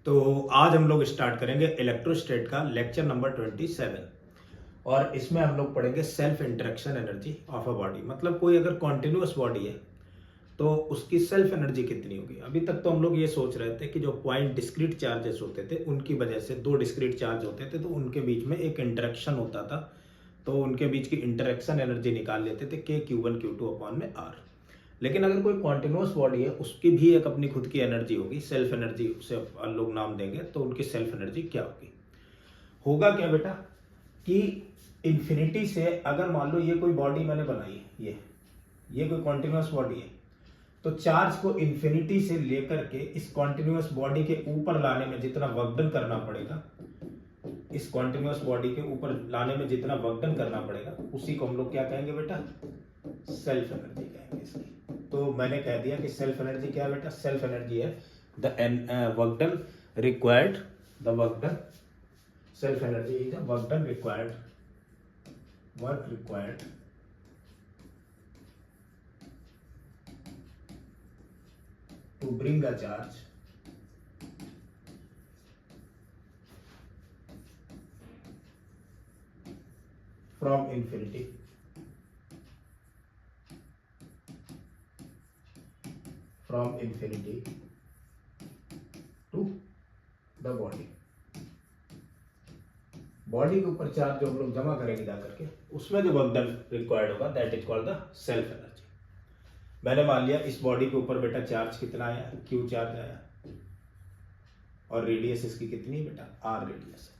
तो आज हम लोग स्टार्ट करेंगे इलेक्ट्रोस्टैट का लेक्चर नंबर 27 और इसमें हम लोग पढ़ेंगे self interaction energy of a body. मतलब कोई अगर कॉन्टिन्यूअस बॉडी है तो उसकी सेल्फ एनर्जी कितनी होगी। अभी तक तो हम लोग ये सोच रहे थे कि जो पॉइंट डिस्क्रीट चार्जेस होते थे उनकी वजह से दो डिस्क्रीट चार्ज होते थे तो उनके बीच में एक इंटरेक्शन होता था, तो उनके बीच की इंटरेक्शन एनर्जी निकाल लेते थे के Q1 Q2 अपॉन में आर। लेकिन अगर कोई कॉन्टिन्यूअस बॉडी है उसकी भी एक अपनी खुद की एनर्जी होगी, सेल्फ एनर्जी उसे लोग नाम देंगे। तो उनकी सेल्फ एनर्जी क्या होगी, होगा क्या बेटा कि इन्फिनिटी से अगर मान लो ये कोई बॉडी मैंने बनाई है, ये कोई कॉन्टिन्यूअस बॉडी है, तो चार्ज को इन्फिनिटी से लेकर के इस कॉन्टिन्यूअस बॉडी के ऊपर लाने में जितना वर्क डन करना पड़ेगा, इस कॉन्टिन्यूअस बॉडी के ऊपर लाने में जितना वर्क डन करना पड़ेगा उसी को हम लोग क्या कहेंगे बेटा, सेल्फ एनर्जी कहेंगे इसकी। तो मैंने कह दिया कि सेल्फ एनर्जी क्या है बेटा, सेल्फ एनर्जी है the work done required, the work done, self energy is the work done required, work required to bring a charge from infinity to the body। Body के ऊपर चार्ज जो हम लोग जमा करेंगे जा करके उसमें जो वर्क डन रिक्वायर्ड होगा that is called the self energy. मैंने मान लिया इस बॉडी के ऊपर बेटा चार्ज कितना आया, Q चार्ज आया, और रेडियस इसकी कितनी है बेटा, R रेडियस है।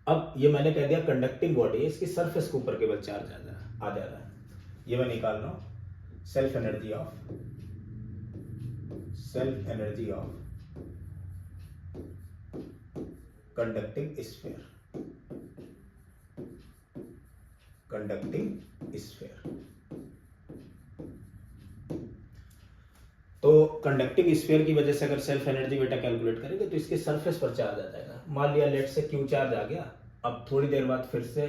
अब ये मैंने कह दिया कंडक्टिंग बॉडी है, इसकी सरफेस के ऊपर केवल चार्ज आ जा रहा है। ये मैं निकाल रहा हूं self energy of conducting sphere. तो कंडक्टिंग स्फीयर की वजह से अगर सेल्फ एनर्जी बेटा कैलकुलेट करेंगे तो इसके सरफेस पर चार्ज आ जाएगा। मान लिया लेट से Q चार्ज आ गया, अब थोड़ी देर बाद फिर से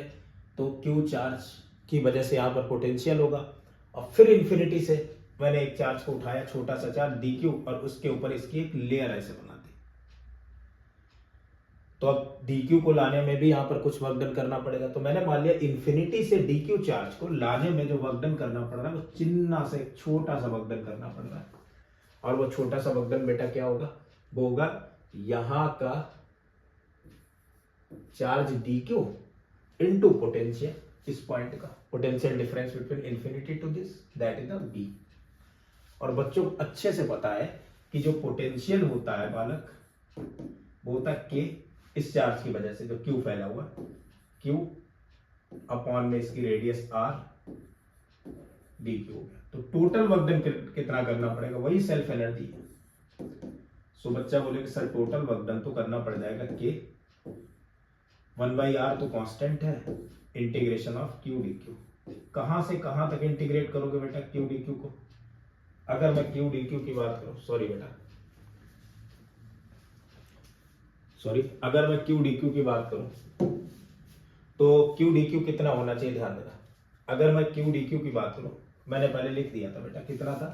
तो Q चार्ज की वजह से यहाँ पर पोटेंशियल होगा, और फिर इन्फिनिटी से मैंने एक चार्ज को उठाया, छोटा सा चार्ज dQ, और उसके ऊपर इसकी एक लेयर ऐसे बना दी। तो अब dQ को लाने में भी यहाँ पर कुछ वर्क डन करना पड़ेगा। तो मैंने मान लिया इन्फिनिटी से dQ चार्ज को लाने में जो वर्क डन करना पड़ रहा है वो चिन्ना से छोटा सा वर्क डन करना पड़ रहा है, और वो छोटा सा वर्क डन बेटा क्या होगा, वो होगा यहां का चार्ज dQ इनटू पोटेंशियल, इस पॉइंट का potential difference between infinity to this, that is the B। और बच्चों को अच्छे से पता है कि जो पोटेंशियल होता है बालक वो होता है K, इस चार्ज की वजह से जो Q फैला हुआ, Q अपॉन में इसकी रेडियस R dQ हो गया। तो टोटल वर्क डन कितना करना पड़ेगा, वही सेल्फ एनर्जी है। सो बच्चा बोले कि सर टोटल वर्क डन तो करना पड़ जाएगा K, 1/R तो कांस्टेंट है, इंटीग्रेशन ऑफ Q dQ। कहां से कहां तक इंटीग्रेट करोगे बेटा Q dQ को, अगर मैं Q dQ की बात करूं, अगर मैं Q dQ की बात करूं तो Q dQ कितना होना चाहिए, ध्यान देना। अगर मैं Q dQ की बात करूं, मैंने पहले लिख दिया था बेटा कितना था,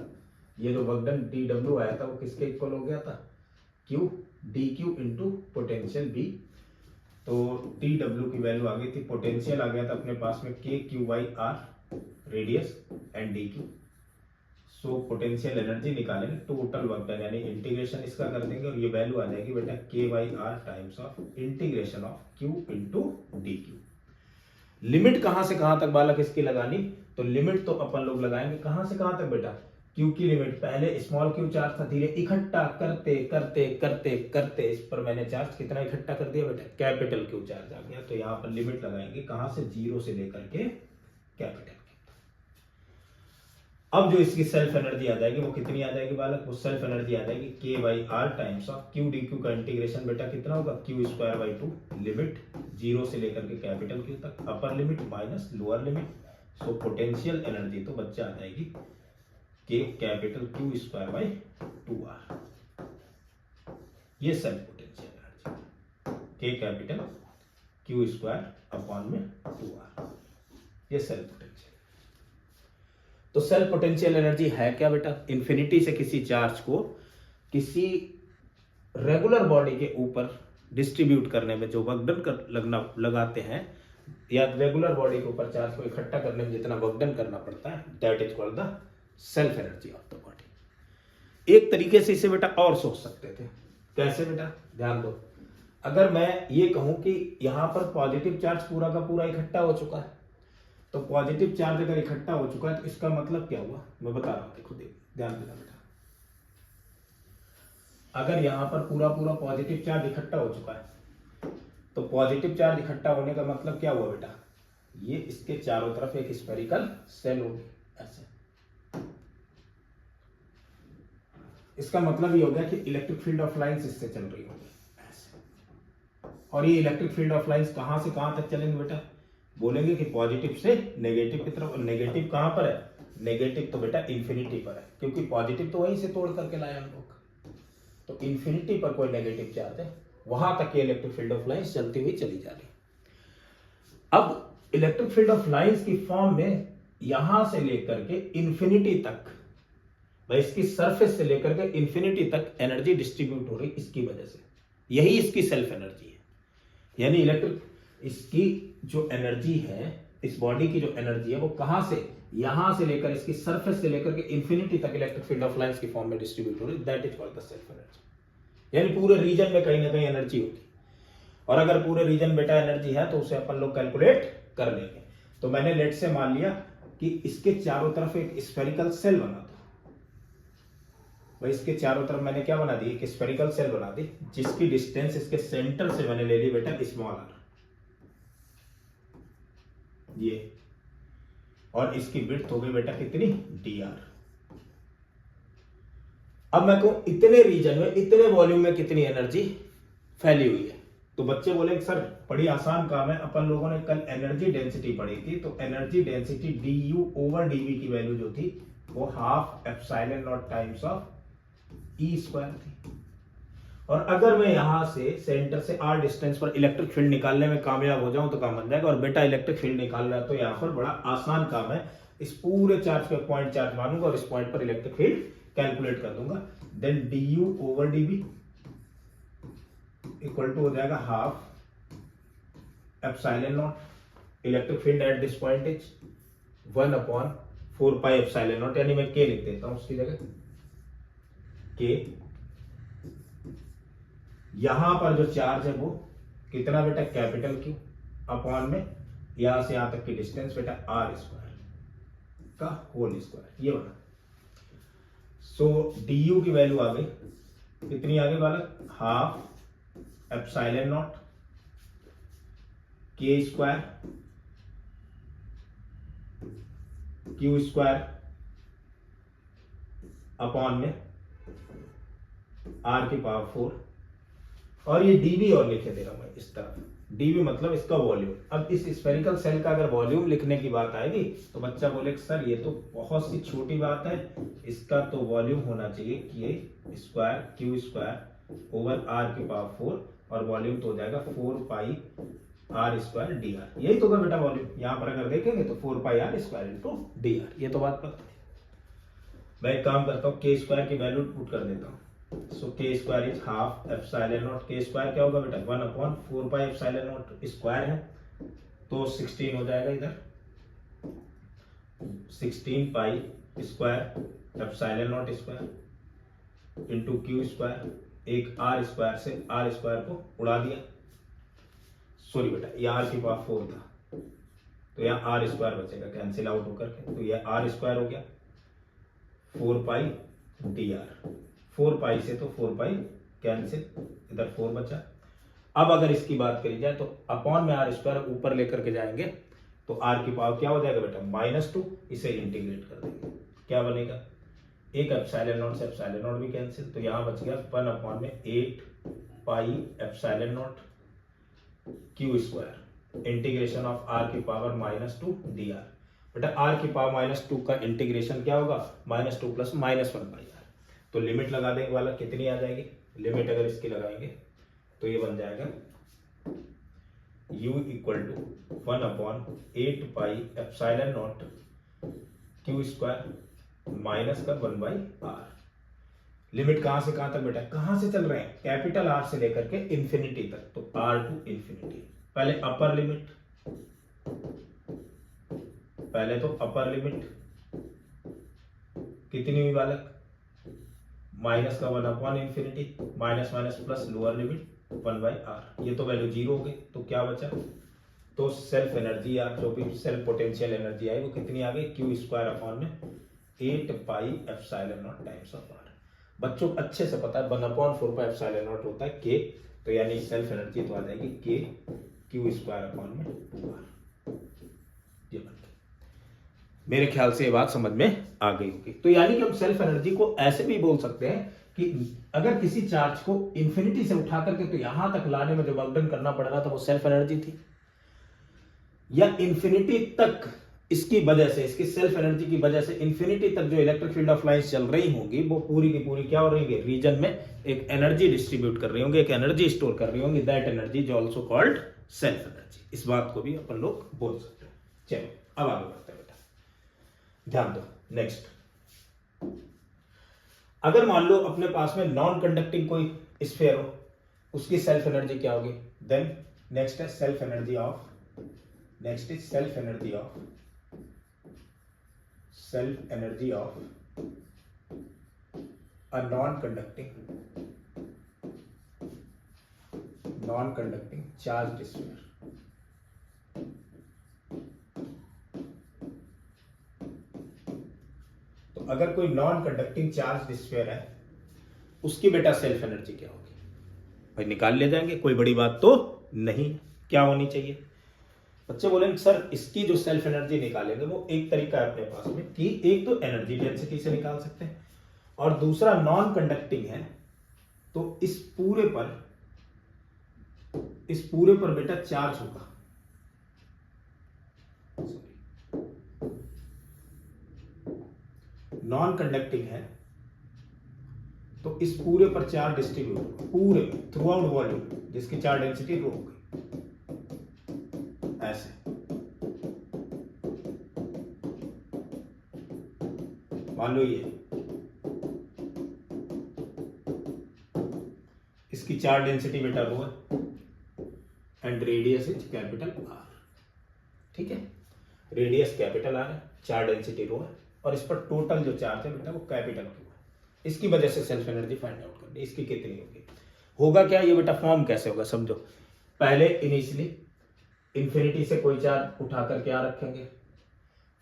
ये जो वर्क डन TW आया था वो किसके इक्वल हो गया था, Q dQ into potential B। तो TW की वैल्यू आ गई थी, पोटेंशियल आ गया था अपने पास में KQ/R radius and DQ। So potential energy निकालेंगे, टोटल वर्क डन यानी इंटीग्रेशन इसका कर देंगे, और ये वैल्यू आ जाएगी बेटा K/R times of integration of Q into DQ। Limit कहां से कहां तक बालक इसकी लगानी, तो लिमिट तो अपन लोग लगाएंगे कहां से कहां तक बेटा, Q की लिमिट, पहले स्मॉल Q चार्ज था, धीरे इकट्ठा करते करते करते करते इस पर मैंने चार्ज कितना इकट्ठा कर दिया बेटा, कैपिटल Q चार्ज आ गया। तो यहाँ पर लिमिट लगाएंगे कहां से, 0 से लेकर के कैपिटल Q। अब जो इसकी सेल्फ एनर्जी आ जाएगी वो कितनी आ जाएगी बालक, वो सेल्फ एनर्जी आ जाएगी K/R times of Q dQ का इंटीग्रेशन बेटा कितना होगा, Q²/2, लिमिट 0 से लेकर के कैपिटल Q तक, upper limit minus lower limit. So potential energy तो बच्चा आ जाएगी K कैपिटल Q²/2R। ये self potential energy K capital Q²/2R, ये सेल्फ पोटेंशियल। तो सेल्फ पोटेंशियल एनर्जी है क्या बेटा, इन्फिनिटी से किसी चार्ज को किसी रेगुलर बॉडी के ऊपर डिस्ट्रीब्यूट करने में जो वर्क डन लगाते हैं, या रेगुलर बॉडी के ऊपर चार्ज को इकट्ठा करने में जितना वर्क डन करना पड़ता है, that is called the self energy of the body. एक तरीके से इसे बेटा और सोच सकते थे। कैसे बेटा, ध्यान दो। अगर मैं ये कहूं कि यहां पर पॉजिटिव चार्ज पूरा का पूरा इकट्ठा हो चुका है, तो पॉजिटिव चार्ज अगर इकट्ठा हो चुका है तो इसका मतलब क्या हुआ, मैं बता रहा हूं, देखो ध्यान देना बेटा। अगर यहां पर पूरा पूरा पॉजिटिव चार्ज इकट्ठा हो चुका है, तो पॉजिटिव चार्ज इकट्ठा होने का मतलब क्या हुआ बेटा, ये इसके चारों तरफ एक स्फेरिकल सेल होगी ऐसे। इसका मतलब ये हो गया कि इलेक्ट्रिक फील्ड ऑफ लाइंस इससे चल रही होगी ऐसे। और ये इलेक्ट्रिक फील्ड ऑफ लाइंस कहां से कहां तक चलेंगे बेटा, बोलेंगे कि पॉजिटिव से नेगेटिव की तरफ। और नेगेटिव कहां पर है, नेगेटिव तो बेटा इंफिनिटी पर है, क्योंकि पॉजिटिव तो वहीं से तोड़ करके लाए हम लोग। तो इंफिनिटी पर कोई नेगेटिव चार्ज है, वहां तक ये इलेक्ट्रिक फील्ड ऑफ लाइंस चलती हुई चली जा रही। अब इलेक्ट्रिक फील्ड ऑफ लाइंस की फॉर्म में यहां से लेकर के इंफिनिटी तक, भाई इसकी सरफेस से लेकर के इंफिनिटी तक एनर्जी डिस्ट्रीब्यूट हो रही, इसकी वजह से। यही इसकी सेल्फ एनर्जी है। यानी इलेक्ट्रिक, इसकी जो एनर्जी है, इस बॉडी की जो एनर्जी है, वो कहां से, यहां से लेकर इसकी सरफेस से लेकर के इंफिनिटी तक इलेक्ट्रिक फील्ड ऑफ लाइंस की फॉर्म में डिस्ट्रीब्यूट हो रही, that is called the self energy. यानी पूरे रीजन में कहीं ना कहीं एनर्जी होगी। और अगर पूरे रीजन बेटा एनर्जी है तो उसे अपन लोग कैलकुलेट कर लेंगे। तो मैंने लेट से मान लिया कि इसके चारों तरफ एक स्फेरिकल सेल बना दो। भाई इसके चारों तरफ मैंने क्या बना दी, एक स्फेरिकल सेल बना दी, जिसकी डिस्टेंस इसके सेंटर से मैंने ले ली बेटा स्मॉल आर, ये। और इसकी विड्थ हो गई बेटा कितनी, डी आर। अब मैं कहूं इतने रीजन में, इतने वॉल्यूम में कितनी एनर्जी फैली हुई है, तो बच्चे बोले सर बड़ी आसान काम है। अपन लोगों ने कल एनर्जी डेंसिटी पढ़ी थी, तो energy density D U over D V की वैल्यू जो थी वो half epsilon naught times of E square थी। और अगर मैं यहां से सेंटर से आर डिस्टेंस पर इलेक्ट्रिक फील्ड निकालने में कामयाब हो जाऊं तो काम बन जाएगा। और बेटा इलेक्ट्रिक फील्ड निकालना है तो यहां पर बड़ा आसान काम है। इस पूरे चार्ज को पॉइंट चार्ज मानूंगा और इस पॉइंट पर इलेक्ट्रिक फील्ड कैलकुलेट कर दूंगा। Then D U over D B equal to हो जाएगा half epsilon naught electric field at this point is 1/4 pi epsilon naught, यानी मैं के लिख देता हूं उसकी जगह के। यहां पर जो चार्ज है वो कितना बेटा, कैपिटल क्यू अपॉन में यहां से यहां तक की डिस्टेंस बेटा आर स्क्वायर का होल स्क्वायर, ये बना। सो डी यू की वैल्यू आ गई कितनी, आगे वाला हाफ एप्सिलॉन नॉट के स्क्वायर क्यू स्क्वायर अपॉन में आर की पावर 4। और ये डीवी और लिखे दे रहा हूं मैं इस तरफ, डीवी मतलब इसका वॉल्यूम। अब इस स्फेरिकल सेल का अगर वॉल्यूम लिखने की बात आएगी तो बच्चा बोले सर ये तो बहुत सी छोटी बात है, इसका तो वॉल्यूम होना चाहिए K square Q square over R की पावर 4, और वॉल्यूम तो हो जाएगा 4 pi are square D R. यही तो होगा बेटा वॉल्यूम। यहां पर अगर देखेंगे तो 4 pi are square into d r, ये तो बात पता है। मैं एक काम करता हूँ, के स्क्वायर की वैल्यू पुट कर देता हूँ। सो के square is half epsilon not, के स्क्वायर क्या होगा बेटा 1/4 पाई एप्सिलॉन नॉट, स्क्वायर है तो 16 हो जाएगा इधर, 16 pi square epsilon naught square into Q square, एक आर स्क्वायर से आर स्क्वायर को उड़ा दिया। सॉरी बेटा ये आर की पावर 4 था तो यहाँ आर स्क्वायर बचेगा कैंसिल आउट होकर के, तो ये आर स्क्वायर हो गया 4 पाई डी आर। 4 पाई से तो 4 पाई कैंसिल, इधर 4 बचा। अब अगर इसकी बात करी जाए तो अपॉन में आर स्क्वायर ऊपर लेकर के जाएंगे तो आर की पावर क्या हो जाएगा बेटा -2, इसे इंटीग्रेट कर देंगे, क्या बनेगा, एक एप्सिलॉन नॉट से एप्सिलॉन नॉट भी कैंसिल, तो यहां बच गया 1/8 pi epsilon naught Q square integration of R की पावर -2 डी आर। बेटा आर की पावर -2 का इंटीग्रेशन क्या होगा, -2 + -1 पाई आर। तो लिमिट लगा देंगे वाला कितनी आ जाएगी, लिमिट अगर इसकी लगाएंगे तो ये बन जाएगा u = 1/8 pi epsilon naught Q square minus का 1/r। लिमिट कहां से कहां तक बेटा, कहां से चल रहे हैं, कैपिटल आर से लेकर के इंफिनिटी तक, तो आर टू इंफिनिटी। पहले अपर लिमिट, पहले तो अपर लिमिट कितनी हुई बालक, माइनस का 1/इंफिनिटी, minus minus plus lower limit 1/r, ये तो वैल्यू 0 हो गई, तो क्या बचा, तो सेल्फ एनर्जी या जो भी सेल्फ पोटेंशियल एनर्जी आई वो कितनी आ गई, Q² में 8πε0 टाइम्स ऑफ r। बच्चों को अच्छे से पता है 1/4πε0 होता है k, तो यानी सेल्फ एनर्जी तो आ जाएगी k Q² में 2r। ये बन गया, मेरे ख्याल से ये बात समझ में आ गई होगी। तो यानी कि हम सेल्फ एनर्जी को ऐसे भी बोल सकते हैं कि अगर किसी चार्ज को इंफिनिटी से उठा करके तो यहां तक लाने में जो वर्क डन करना पड़ रहा था वो सेल्फ एनर्जी थी, या इंफिनिटी तक इसकी वजह से, इसकी सेल्फ एनर्जी की वजह से इंफिनिटी तक जो इलेक्ट्रिक फील्ड ऑफ लाइंस चल रही होंगी वो पूरी की पूरी क्या हो रही है, रीजन में एक एनर्जी डिस्ट्रीब्यूट कर रही होंगी, एक एनर्जी स्टोर कर रही होंगी, that energy is also called self energy. इस बात को भी अपन लोग बोल सकते हैं। चलो अब आगे बढ़ते हैं बेटा, ध्यान दो। नेक्स्ट, अगर मान लो अपने पास में नॉन कंडक्टिंग कोई स्फीयर हो, उसकी सेल्फ एनर्जी क्या होगी, देन नेक्स्ट है self energy of, next is self energy of a non-conducting charged sphere। तो अगर कोई नॉन कंडक्टिंग चार्ज स्फीयर है उसकी बेटा सेल्फ एनर्जी क्या होगी, भाई निकाल ले जाएंगे, कोई बड़ी बात तो नहीं। क्या होनी चाहिए, बच्चे बोलेंगे सर इसकी जो सेल्फ एनर्जी निकालेंगे वो एक तरीका है अपने पास में कि एक तो एनर्जी डेंसिटी से निकाल सकते हैं और दूसरा नॉन कंडक्टिंग है, तो इस पूरे पर बेटा चार्ज होगा, नॉन कंडक्टिंग है तो इस पूरे पर चार्ज डिस्ट्रीब्यूट होगा, पूरे थ्रू आउट वॉल्यूम, जिसकी चार्ज डेंसिटी रो होगी, ऐसे। मान लो ये इसकी चार्ज डेंसिटी बेटा रो है and radius is capital R, ठीक है, रेडियस कैपिटल आर है, चार्ज डेंसिटी रो है और इस पर टोटल जो चार्ज है बेटा वो कैपिटल क्यू है। इसकी वजह से सेल्फ एनर्जी फाइंड आउट करनी, इसकी कितनी होगी, होगा क्या, ये बेटा फॉर्म कैसे होगा समझो। पहले इनिशियली इंफिनिटी से कोई चार्ज उठा करके यहाँ रखेंगे,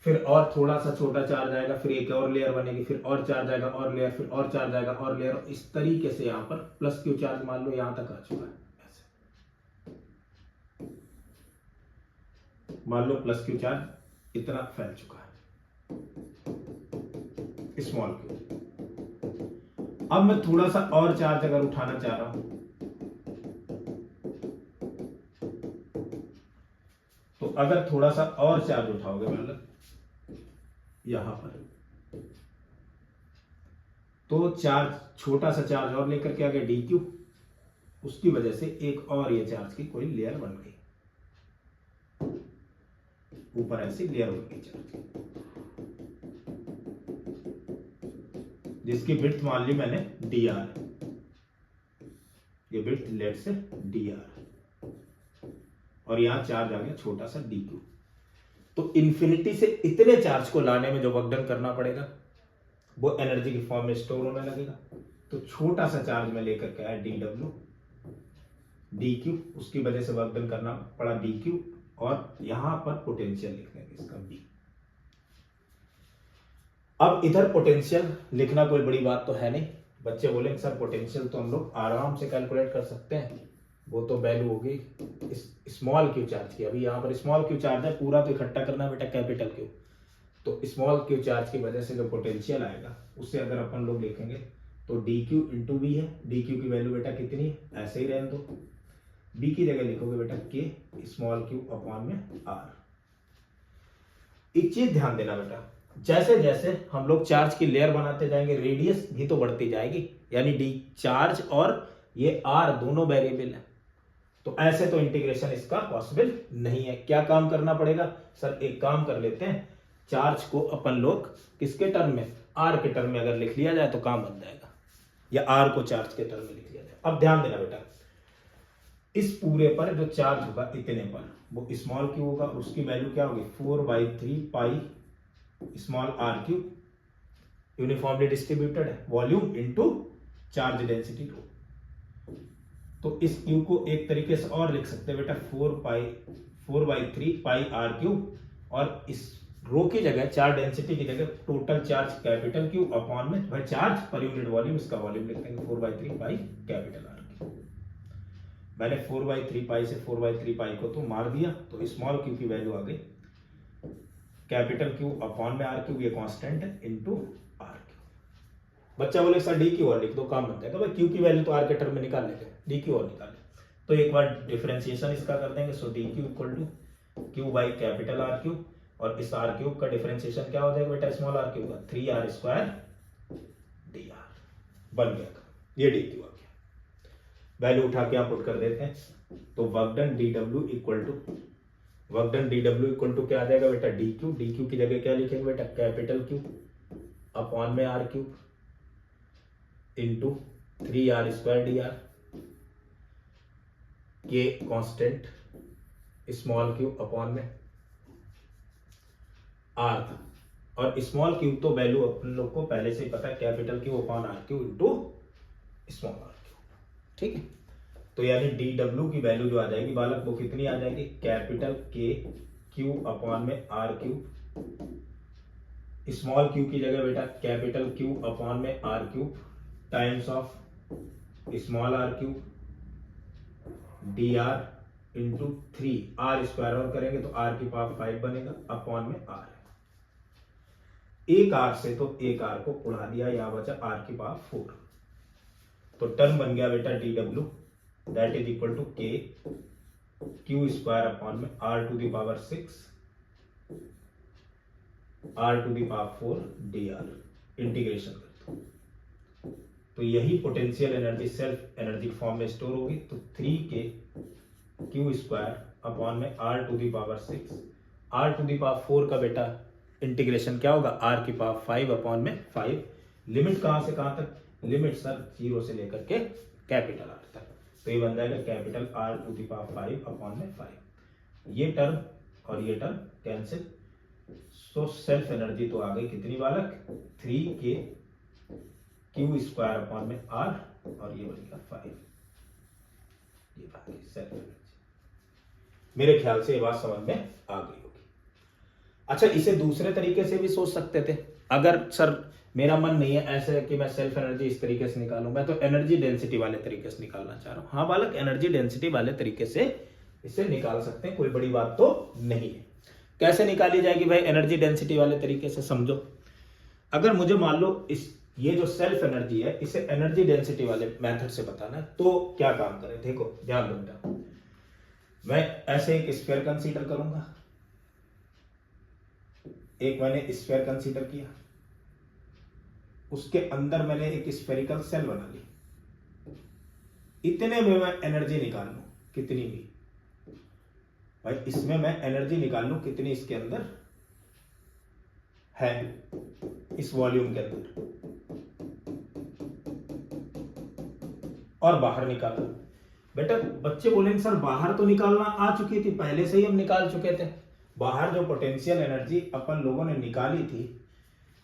फिर और थोड़ा सा छोटा चार्ज आएगा, फिर एक और लेयर बनेगी, फिर और चार्ज आएगा और लेयर, फिर और चार्ज आएगा और लेयर, इस तरीके से यहाँ पर प्लस क्यू चार्ज मान लो यहाँ तक आ चुका है, ऐसे मान लो प्लस क्यू चार्ज इतना फैल चुका है, स्मॉल क्यू। अब मैं थोड़ा सा और चार्ज अगर उठाना चाह रहा हूं तो अगर थोड़ा सा और चार्ज उठाओगे मतलब यहां पर, तो चार्ज छोटा सा चार्ज और लेकर के आ गया डी क्यू, उसकी वजह से एक और ये चार्ज की कोई लेयर बन गई, ऊपर ऐसी लेयर बन गई चार्ज की, जिसकी विड्थ मान ली मैंने डी आर, ये विड्थ लेट से डी आर, और यहां चार्ज आ गया छोटा सा डी क्यू। तो इंफिनिटी से इतने चार्ज को लाने में जो वर्क डन करना पड़ेगा वो एनर्जी की फॉर्म में स्टोर होने लगेगा। तो छोटा सा चार्ज में लेकर के आया डी डब्ल्यू डी क्यू, उसकी वजह से वर्क डन करना पड़ा डी क्यू, और यहां पर पोटेंशियल लिख लेंगे इसका बी। अब इधर पोटेंशियल लिखना कोई बड़ी बात तो है नहीं, बच्चे बोलेंगे सर पोटेंशियल तो हम लोग आराम से कैलकुलेट कर सकते हैं, वो तो वैल्यू होगी स्मॉल क्यू चार्ज की। अभी यहाँ पर स्मॉल क्यू चार्ज है, पूरा तो इकट्ठा करना बेटा कैपिटल क्यू, तो स्मॉल क्यू चार्ज की वजह से जो पोटेंशियल आएगा उससे अगर अपन लोग लिखेंगे तो डी क्यू इंटू बी है, डी क्यू की वैल्यू बेटा कितनी है, ऐसे ही रहने दो, बी की जगह लिखोगे बेटा के स्मॉल क्यू अपॉन में आर। एक चीज ध्यान देना बेटा, जैसे जैसे हम लोग चार्ज की लेयर बनाते जाएंगे रेडियस भी तो बढ़ती जाएगी, यानी डी चार्ज और ये आर दोनों वेरिएबल है, तो ऐसे तो इंटीग्रेशन इसका पॉसिबल नहीं है। क्या काम करना पड़ेगा सर, एक काम कर लेते हैं, चार्ज को अपन लोग किसके टर्म में, आर के टर्म में अगर लिख लिया जाए तो काम बन जाएगा। या आर को चार्ज के टर्म में लिख लिया जाए। अब ध्यान देना बेटा, इस पूरे पर जो चार्ज होगा इतने पर वो स्मॉल क्यू होगा, उसकी वैल्यू क्या होगी 4/3 pi small are cube, uniformly distributed है, volume into charge density rho. तो इस क्यू को एक तरीके से और लिख सकते हैं बेटा 4/3 पाई आर क्यू, और इस रो की जगह चार्ज डेंसिटी की जगह total charge capital Q upon में भाई चार्ज पर यूनिट वॉल्यूम, इसका वॉल्यूम लिख देंगे 4/3 पाई कैपिटल आर क्यू। मैंने 4/3 पाई से 4/3 पाई को तो मार दिया, तो स्मॉल क्यू की वैल्यू आ गई कैपिटल क्यू अपॉन में आर क्यू, ये कांस्टेंट है, इनटू आर क्यू। बच्चा बोले सर डी क्यू और लिख दो, काम बनता है। भाई क्यू की वैल्यू तो आर के टर्म में निकाल लेंगे, डी क्यू और निकाल लें, तो एक बार डिफरेंशिएशन इसका कर देंगे। So d q equal to q by capital R cube, और इस आर क्यूब का डिफरेंशिएशन क्या हो जाएगा बेटा स्मॉल आर क्यूब का 3r² dr बन गया। ये डी क्यू आ गया, वैल्यू उठा के आप पुट कर देते हैं, तो work done dw equal to क्या आ जाएगा बेटा डी क्यू की जगह क्या लिखेंगे बेटा कैपिटल क्यू अपॉन में R cube into 3r² dr, K constant small Q upon में आर था, और स्मॉल क्यू तो वैल्यू अपन लोग को पहले से पता है capital Q upon R Q into small are Q, ठीक है। तो यानी डी डब्ल्यू की वैल्यू जो आ जाएगी बालक वो कितनी आ जाएगी कैपिटल के क्यू अपॉन में आर क्यू, स्मॉल क्यू की जगह बेटा कैपिटल क्यू अपॉन में R cube times of small R cube D R into 3r² और करेंगे तो r की पावर 5 बनेगा अपॉन में r, एक r से तो एक r को उड़ा दिया, यहां बचा r की पावर 4, तो टर्म बन गया बेटा dw that is equal to k q² upon में r to the power 6 r to the power 4 dr, integration करते हैं तो यही potential energy self energy form में स्टोर होगी। तो 3k q² अपॉन में r to the power 6 r to the power 4 का बेटा इंटीग्रेशन क्या होगा r की पावर 5 अपॉन में 5, लिमिट कहां से कहां तक, लिमिट सर 0 से लेकर के कैपिटल r तक, तो ये बन जाएगा capital r to the power 5 upon में 5, ये टर्म और ये term cancel, so self energy तो आ गई कितनी बालक 3k q² अपॉन में r, और ये बनेगा 5, ये बाकी सेल्फ एनर्जी। मेरे ख्याल से ये बात समझ में आ गई होगी। अच्छा, इसे दूसरे तरीके से भी सोच सकते थे, अगर सर मेरा मन नहीं है ऐसे कि मैं सेल्फ एनर्जी इस तरीके से निकालूं, मैं तो एनर्जी डेंसिटी वाले तरीके से निकालना चाह रहा हूं। हाँ बालक, एनर्जी डेंसिटी वाले तरीके से इसे निकाल सकते हैं, कोई बड़ी बात तो नहीं है। कैसे निकाली जाएगी भाई एनर्जी डेंसिटी वाले तरीके से, समझो। अगर मुझे मान लो ये जो सेल्फ एनर्जी है इसे एनर्जी डेंसिटी वाले मेथड से बताना है, तो क्या काम करें, देखो ध्यान दो बेटा, मैं ऐसे एक स्फीयर कंसीडर करूंगा, एक मैंने स्फीयर कंसीडर किया, उसके अंदर मैंने एक स्फेरिकल सेल बना ली, इतने में मैं एनर्जी निकाल लूं कितनी भी, भाई इसमें मैं एनर्जी निकाल लूं कितनी इसके अंदर है, इस वॉल्यूम के अंदर, और बाहर निकालू। बेटा बच्चे बोलेंगे सर बाहर तो निकालना आ चुकी थी, पहले से ही हम निकाल चुके थे। बाहर जो पोटेंशियल एनर्जी अपन लोगों ने निकाली थी,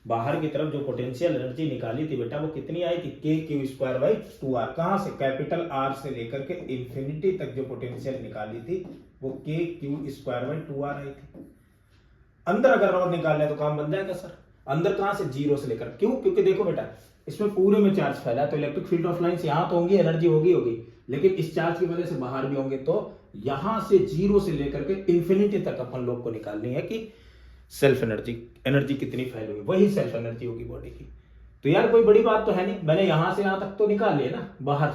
बाहर की तरफ जो पोटेंशियल एनर्जी निकाली थी बेटा, वो कितनी आई थी k/2r। कहां से, कैपिटल R से लेकर के इंफिनिटी तक जो पोटेंशियल निकाली थी वो k/2r आई थी। अंदर अगर और निकालना है तो काम बन जाएगा सर, अंदर कहां से, 0 से लेकर, क्यों, क्योंकि देखो बेटा इसमें पूरे में चार्ज फैला है, तो इलेक्ट्रिक फील्ड ऑफ लाइंस यहां तो होंगी, एनर्जी होगी, लेकिन इस चार्ज की वजह से बाहर भी होंगे, तो यहां से 0 से लेकर के इंफिनिटी तक अपन लोग को निकालनी है कि सेल्फ एनर्जी कितनी फैली हुई, वही सेल्फ एनर्जी होगी बॉडी की। तो यार कोई बड़ी बात तो है नहीं, मैंने यहां से यहां तक तो निकाल लिया ना, बाहर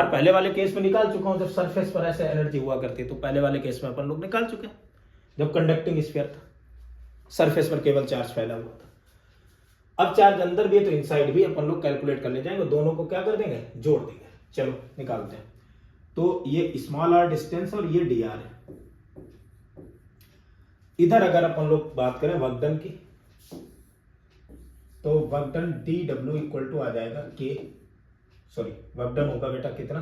पहले वाले केस में निकाल चुका हूं, जब सरफेस पर ऐसे एनर्जी हुआ करती है, तो पहले वाले केस में अपन लोग निकाल चुके हैं, जब कंडक्टिंग स्फीयर था, सरफेस पर केवल चार्ज फैला हुआ था। अब चार्ज अंदर भी है तो इनसाइड भी अपन लोग कैलकुलेट करने जाएंगे, दोनों को क्या कर देंगे, जोड़ देंगे। चलो निकालते हैं। तो ये स्मॉल r डिस्टेंस और ये dr है। इधर अगर अपन लोग बात करें वर्क डन की, तो work done d W equal to आ जाएगा के, सॉरी वर्क डन होगा बेटा कितना,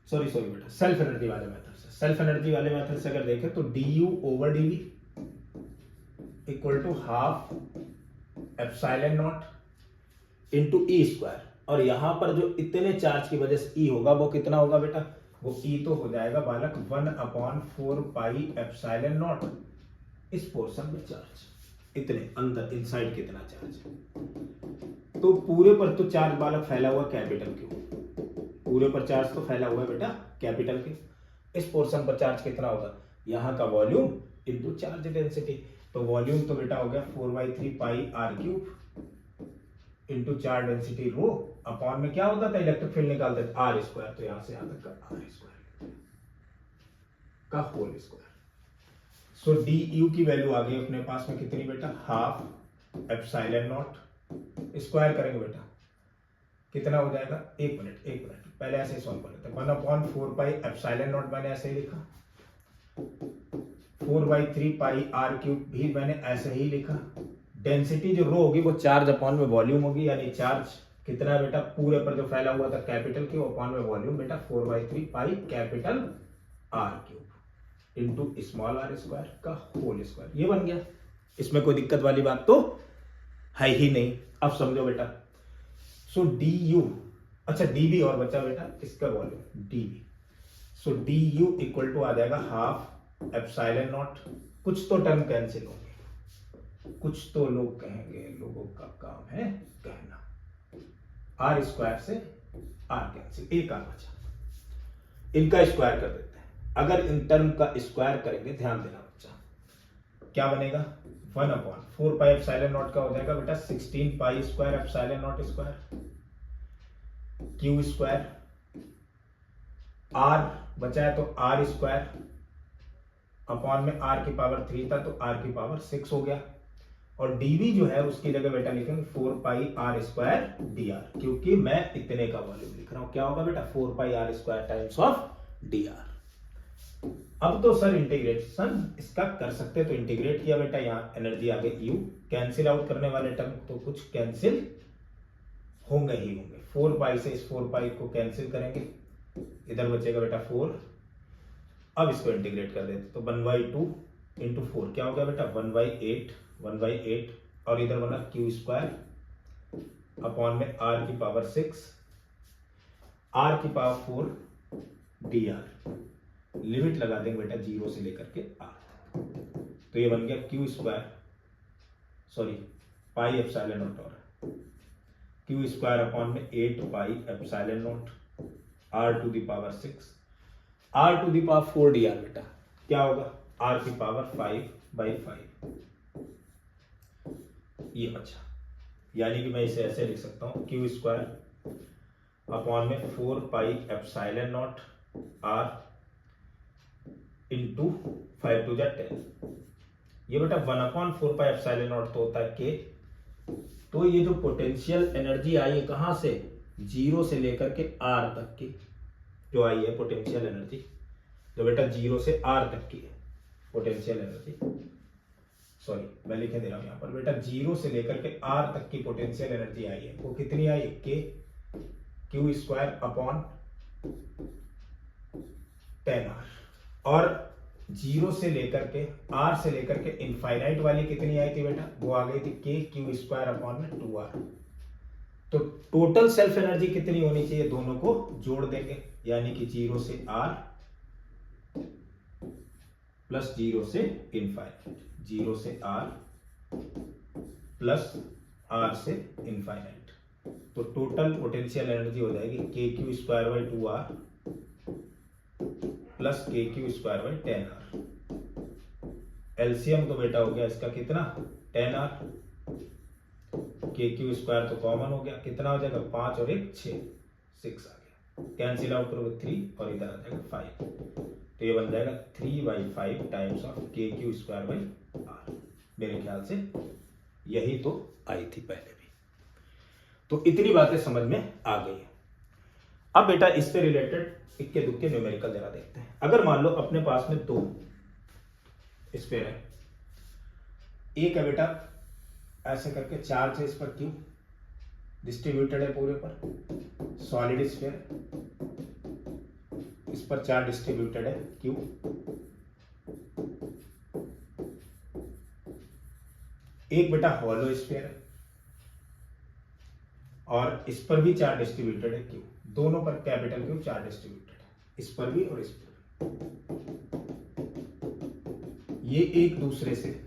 सॉरी बेटा सेल्फ एनर्जी वाले मेथड से, सेल्फ एनर्जी वाले मेथड से अगर देखें तो D U over D V equal to half epsilon naught into E square, और यहां पर जो इतने चार्ज की वजह से ई होगा वो कितना होगा बेटा, वो ई तो हो जाएगा बालक 1/4 पाई एप्सिलॉन नॉट इस पोर्शन में चार्ज, इतने अंदर इनसाइड कितना चार्ज, तो पूरे पर तो चार्ज बालक फैला हुआ कैपिटल क्यू, पूरे पर चार्ज तो फैला हुआ है बेटा कैपिटल क्यू, इस पोर्शन पर चार्ज कितना होगा, यहाँ का वॉल्यूम इनटू चार्ज डेंसिटी, तो वॉल्यूम तो बेटा हो गया 4/3 pi r cube into charge density rho, upon में क्या होता था इलेक्ट्रिक फील्ड निकालते थे आर स्क्वायर, तो यहां से यहां तक का आर स्क्वायर का whole square. So D U की वैल्यू आ गई अपने पास में कितनी बेटा, हाफ एप्सिलॉन नॉट, स्क्वायर करेंगे बेटा कितना हो जाएगा, एक मिनट पहले ऐसे सॉल्व कर लेते हैं, 1/4 पाई एप्सिलॉन नॉट मैंने ऐसे ही लिखा, 4/3 पाई आर क्यूब भी मैंने ऐसे ही लिखा, डेंसिटी जो रो होगी वो चार्ज अपॉन में वॉल्यूम होगी, यानी चार्ज कितना है बेटा, पूरे पर जो फैला हुआ था कैपिटल क्यू अपॉन में वॉल्यूम बेटा 4/3 pi capital R cube into small R square का होल स्क्वायर, ये बन गया, इसमें कोई दिक्कत वाली बात तो है ही नहीं। अब समझो बेटा, सो डी यू, अच्छा डी बी और बचा बेटा इसका volume d V, so D U equal to आ जाएगा हाफ एप्सिलॉन नॉट, कुछ तो टर्म कैंसिल होंगे, कुछ तो लोग कहेंगे, लोगों का काम है कहना, आर स्क्वायर से आर कैंसिल, एक आर बचा, इनका स्क्वायर कर देते हैं, अगर इन टर्म का स्क्वायर करेंगे ध्यान देना बच्चा क्या बनेगा, 1/4 पाई एप्सिलॉन नॉट का हो जाएगा बेटा 16 pi square epsilon naught square Q square, R बचा है तो आर स्क्वायर अपॉन में आर की पावर 3 था तो आर की पावर 6 हो गया, और dv जो है उसकी जगह बेटा लिखेंगे 4 pi are square D are, क्योंकि मैं इतने का वॉल्यूम लिख रहा हूं, क्या होगा बेटा 4 pi are square times of d r. अब तो सर इंटीग्रेशन इसका कर सकते, तो इंटीग्रेट किया बेटा, यहाँ एनर्जी आ गई U, कैंसिल आउट करने वाले टर्म तो कुछ कैंसिल होंगे ही होंगे, 4 पाई से इस 4 पाई को कैंसिल करेंगे, इधर बचेगा बेटा 4, अब इसको इंटीग्रेट कर देते तो 1/2 इंटू 4 क्या हो गया बेटा 1/8 और इधर बना क्यू स्क्वायर अपॉन में आर की पावर 6 आर की पावर 4 डी आर, लिमिट लगा देंगे बेटा 0 से लेकर के आर, तो ये बन गया Q square, sorry pi epsilon naught, और क्यू स्क्वायर अपॉन में 8 pi epsilon naught R to the power 6 R to the power 4 D R, बेटा क्या होगा आर की पावर 5/5, ये बचा, यानी कि मैं इसे ऐसे लिख सकता हूं क्यू स्क्वायर अपॉन में 4 pi epsilon naught R into 5 to the 10, ये बेटा 1/4 पाई एप्सिलॉन नॉट तो होता है के, तो ये जो पोटेंशियल एनर्जी आई है कहां से, 0 से लेकर के आर तक की जो आई है पोटेंशियल एनर्जी, जो बेटा 0 से आर तक की है पोटेंशियल एनर्जी, सॉरी मैं लिखे दे रहा हूं यहां पर बेटा 0 से लेकर के आर तक की पोटेंशियल एनर्जी आई है, वो कितनी आई, के क्यू स्क्वायर अपॉन 10r, और 0 से लेकर के आर से लेकर के इनफाइनाइट वाली कितनी आई थी बेटा, वो आ गई थी के क्यू स्क्वायर अपॉन में 2r, तो टोटल सेल्फ एनर्जी कितनी होनी चाहिए, दोनों को जोड़ देंगे, यानी कि 0 से r प्लस 0 से इनफाइनाइट, 0 से r प्लस r से इनफाइनाइट, तो टोटल पोटेंशियल एनर्जी हो जाएगी k q square by 2r plus k q square by 10r, LCM तो बेटा हो गया इसका कितना 10r, के क्यू स्क्वायर तो कॉमन हो गया, कितना हो जाएगा 5 और 1 6 आ गया, कैंसिल आउट करोगे 3 और इधर आ जाएगा 5, तो ये बन जाएगा 3/5 टाइम्स ऑफ के क्यू स्क्वायर बाई आर, मेरे ख्याल से यही तो आई थी पहले भी, तो इतनी बातें समझ में आ गई है। अब बेटा इससे रिलेटेड इक्के दुक्के न्यूमेरिकल जरा देखते हैं, अगर मान लो अपने पास में 2 स्फीयर है, एक है बेटा ऐसे करके चार्ज है इस पर क्यू, डिस्ट्रीब्यूटेड है पूरे पर, सॉलिड स्फीयर, इस पर चार्ज डिस्ट्रीब्यूटेड है क्यू, एक बेटा हॉलो स्फीयर है और इस पर भी चार्ज डिस्ट्रीब्यूटेड है क्यू, दोनों पर कैपिटल क्यू चार्ज डिस्ट्रीब्यूटेड है, इस पर भी और इस पर भी। ये एक दूसरे से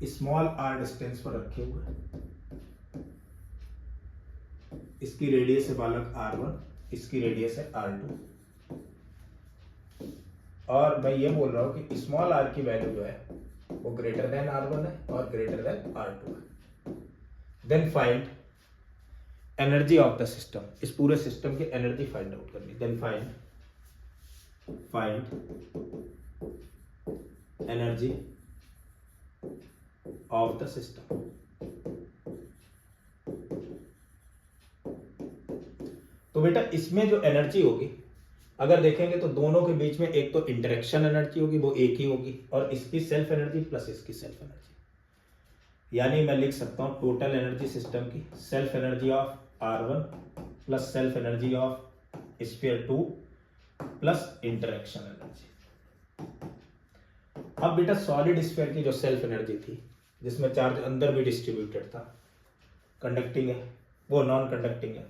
स्मॉल आर डिस्टेंस पर रखे हुए हैं। इसकी रेडियस है बालक R1, इसकी रेडियस है R2, और मैं ये बोल रहा हूं कि स्मॉल r की वैल्यू जो है वो ग्रेटर देन R1 है और ग्रेटर देन R2 है। Then find energy of the system, इस पूरे सिस्टम की एनर्जी फाइंड आउट करनी। Then find energy of the system. तो बेटा इसमें जो एनर्जी होगी अगर देखेंगे तो दोनों के बीच में एक तो इंटरेक्शन एनर्जी होगी, वो एक ही होगी, और इसकी सेल्फ एनर्जी प्लस इसकी सेल्फ एनर्जी, यानी मैं लिख सकता हूं टोटल एनर्जी सिस्टम की self energy of R1 plus self energy of sphere 2 plus interaction energy. अब बेटा सॉलिड स्फीयर की जो सेल्फ एनर्जी थी जिसमें चार्ज अंदर भी डिस्ट्रीब्यूटेड था, कंडक्टिंग है वो नॉन कंडक्टिंग है,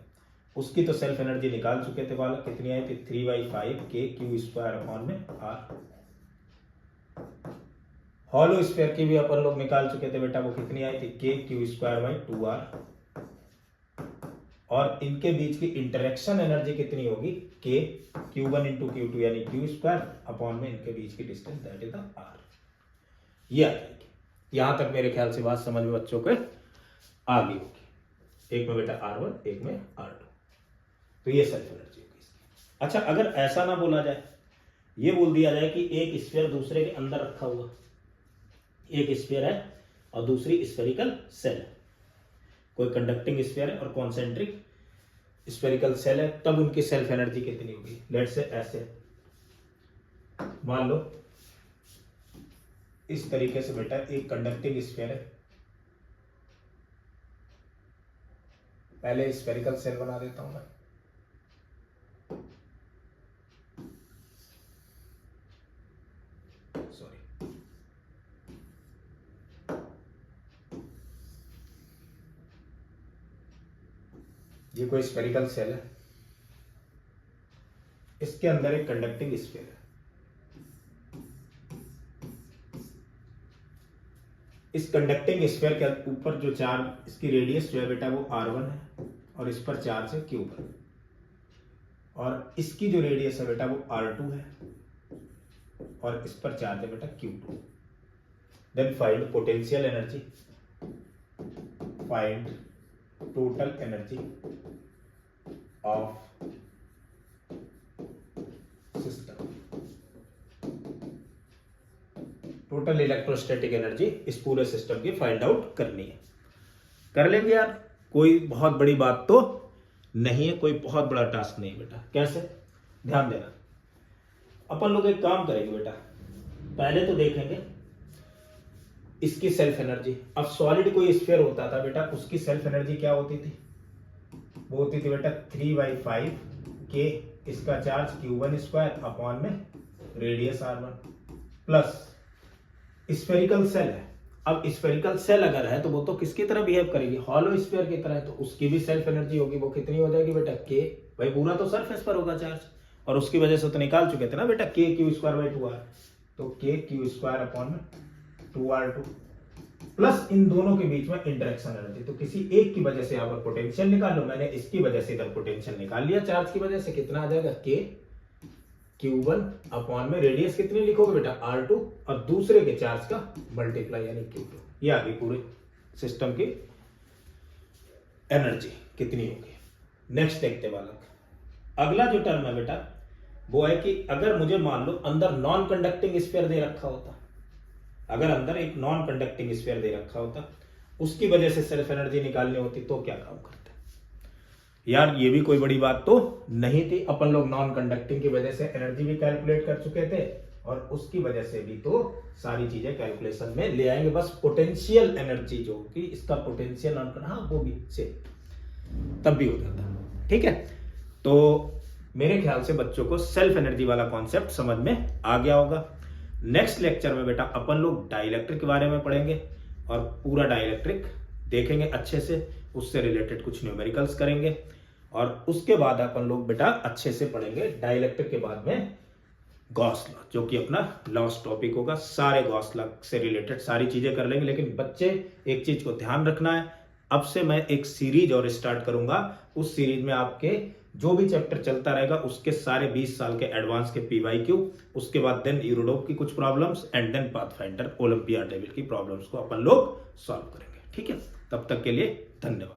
उसकी तो सेल्फ एनर्जी निकाल चुके थे बालक, कितनी आई थी 3/5 के क्यू स्क्वायर अपॉन में आर। हॉलो स्फीयर की भी अपन लोग निकाल चुके थे बेटा, वो कितनी आई थी के क्यू स्क्वायर बाई 2r, और इनके बीच की इंटरेक्शन एनर्जी कितनी होगी के Q1 इंटू Q2 यानी क्यू स्क्वायर अपॉन में इनके बीच की distance that is the R. ये आ जाएगी। यहां तक मेरे ख्याल से बात समझ में बच्चों के आ गई होगी, एक में बेटा R1 एक में R2, तो ये सेल्फ एनर्जी होगी इसकी। अच्छा अगर ऐसा ना बोला जाए, ये बोल दिया जाए कि एक स्फीयर दूसरे के अंदर रखा हुआ, एक स्फीयर है और दूसरी स्फेरिकल सेल है, कोई कंडक्टिंग स्फीयर है और कॉन्सेंट्रिक स्फेरिकल सेल है, तब उनकी सेल्फ एनर्जी कितनी होगी। लेट्स से ऐसे मान लो इस तरीके से बेटा एक कंडक्टिंग स्फीयर है, पहले स्फेरिकल सेल बना देता हूं मैं, सॉरी, ये कोई स्फेरिकल सेल है, इसके अंदर एक कंडक्टिंग स्फीयर है, इस कंडक्टिंग स्फीयर के ऊपर जो चार्ज, इसकी रेडियस जो है बेटा वो R1 है और इस पर चार्ज है Q1, और इसकी जो रेडियस है बेटा वो R2 है और इस पर चार्ज है बेटा Q2। Then find potential energy, find total energy of system, total electrostatic energy इस पूरे सिस्टम की फाइंड आउट करनी है। कर लेंगे यार, कोई बहुत बड़ी बात तो नहीं है, कोई बहुत बड़ा टास्क नहीं बेटा। कैसे, ध्यान देना, अपन लोग एक काम करेंगे बेटा, पहले तो देखेंगे इसकी सेल्फ एनर्जी। अब सॉलिड कोई स्फीयर होता था बेटा, उसकी सेल्फ एनर्जी क्या होती थी, वो होती थी बेटा 3/5 के इसका चार्ज Q1 स्क्वायर अपॉन में radius R1 plus spherical shell है। अब स्फेरिकल सेल अगर है तो वो तो किसकी तरह बिहेव करेगी, हॉलो स्फीयर की तरह, तो उसकी भी सेल्फ एनर्जी होगी, वो कितनी हो जाएगी बेटा के, भाई पूरा तो सरफेस पर होगा चार्ज, और उसकी वजह से तो निकाल चुके थे ना बेटा के क्यू स्क्वायर बाई 2r, तो के क्यू स्क्वायर अपॉन में 2r2 प्लस इन दोनों के बीच में इंटरेक्शन एनर्जी, तो किसी एक की वजह से यहाँ पर पोटेंशियल निकाल लो, मैंने इसकी वजह से इधर पोटेंशियल निकाल लिया, चार्ज की वजह से कितना आ जाएगा के Q1 अपॉन में रेडियस कितनी लिखोगे बेटा R2 और दूसरे के चार्ज का मल्टीप्लाई यानी Q2। ये आ गई पूरे सिस्टम की एनर्जी कितनी होगी। नेक्स्ट देखते बालक, अगला जो टर्म है बेटा वो है कि अगर मुझे मान लो अंदर नॉन कंडक्टिंग स्फीयर दे रखा होता, अगर अंदर एक नॉन कंडक्टिंग स्फीयर दे रखा होता, उसकी वजह से सेल्फ एनर्जी निकालनी होती, तो क्या काम करते यार। ये भी कोई बड़ी बात तो नहीं थी, अपन लोग नॉन कंडक्टिंग की वजह से एनर्जी भी कैलकुलेट कर चुके थे और उसकी वजह से भी तो सारी चीजें कैलकुलेशन में ले आएंगे। बस पोटेंशियल एनर्जी जो कि इसका पोटेंशियल ऑन करना, हाँ वो भी से तब भी हो जाता। ठीक है, तो मेरे ख्याल से बच्चों को सेल्फ एनर्जी वाला कॉन्सेप्ट समझ में आ गया होगा। नेक्स्ट लेक्चर में बेटा अपन लोग डाइलेक्ट्रिक के बारे में पढ़ेंगे और पूरा डाइलेक्ट्रिक देखेंगे अच्छे से, उससे रिलेटेड कुछ न्यूमेरिकल्स करेंगे और उसके बाद अपन लोग बेटा अच्छे से पढ़ेंगे डाइलेक्ट्रिक के बाद में गॉस लॉ, जो कि अपना लास्ट टॉपिक होगा। सारे गॉस लॉ से रिलेटेड सारी चीजें कर लेंगे। लेकिन बच्चे एक चीज को ध्यान रखना है, अब से मैं एक सीरीज और स्टार्ट करूंगा। उस सीरीज में आपके जो भी चैप्टर चलता रहेगा उसके सारे 20 साल के एडवांस के PYQ, उसके बाद देन यूरोडोप की कुछ problems and then pathfinder olympiad level की प्रॉब्लम्स को अपन लोग सॉल्व करेंगे। ठीक है, तब तक के लिए धन्यवाद।